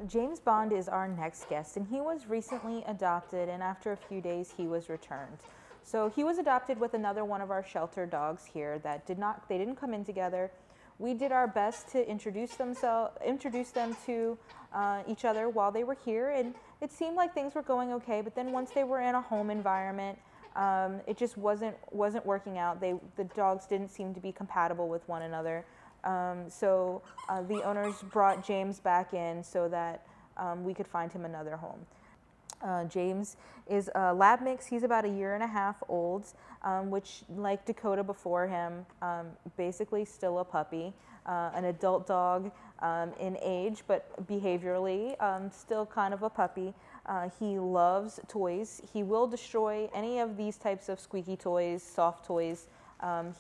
James Bond is our next guest, and he was recently adopted, and after a few days he was returned. So he was adopted with another one of our shelter dogs here that they didn't come in together. We did our best to introduce them to each other while they were here, and it seemed like things were going okay, but then once they were in a home environment, it just wasn't working out. The dogs didn't seem to be compatible with one another. So the owners brought James back in so that we could find him another home. James is a lab mix. He's about 1.5 years old, which, like Dakota before him, basically still a puppy, an adult dog in age, but behaviorally still kind of a puppy. He loves toys. He will destroy any of these types of squeaky toys, soft toys.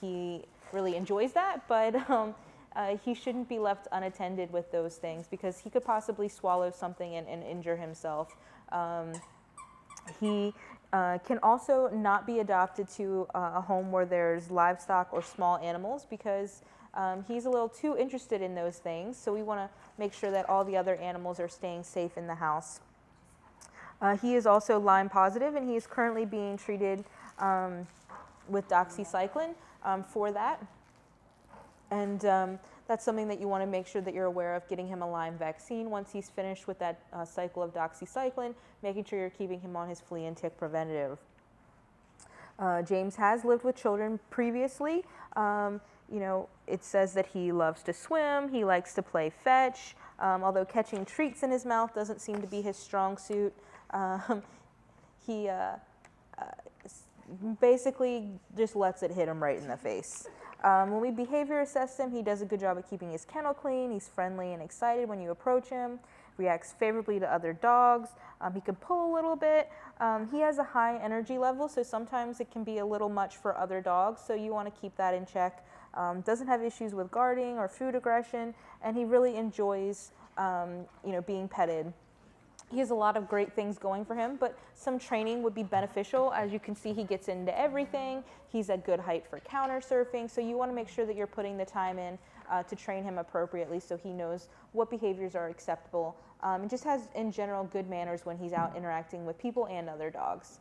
He really enjoys that, but he shouldn't be left unattended with those things because he could possibly swallow something and injure himself. He can also not be adopted to a home where there's livestock or small animals because he's a little too interested in those things. So we want to make sure that all the other animals are staying safe in the house. He is also Lyme positive, and he is currently being treated with doxycycline for that. And that's something that you want to make sure that you're aware of, getting him a Lyme vaccine once he's finished with that cycle of doxycycline, making sure you're keeping him on his flea and tick preventative. James has lived with children previously. You know, it says that he loves to swim, he likes to play fetch, although catching treats in his mouth doesn't seem to be his strong suit. He basically just lets it hit him right in the face. When we behavior assess him, he does a good job at keeping his kennel clean. He's friendly and excited when you approach him, reacts favorably to other dogs. He can pull a little bit. He has a high energy level, so sometimes it can be a little much for other dogs, so you want to keep that in check. Doesn't have issues with guarding or food aggression, and he really enjoys being petted. He has a lot of great things going for him, but some training would be beneficial. As you can see, he gets into everything. He's at good height for counter surfing, so you want to make sure that you're putting the time in to train him appropriately so he knows what behaviors are acceptable and just has, in general, good manners when he's out interacting with people and other dogs.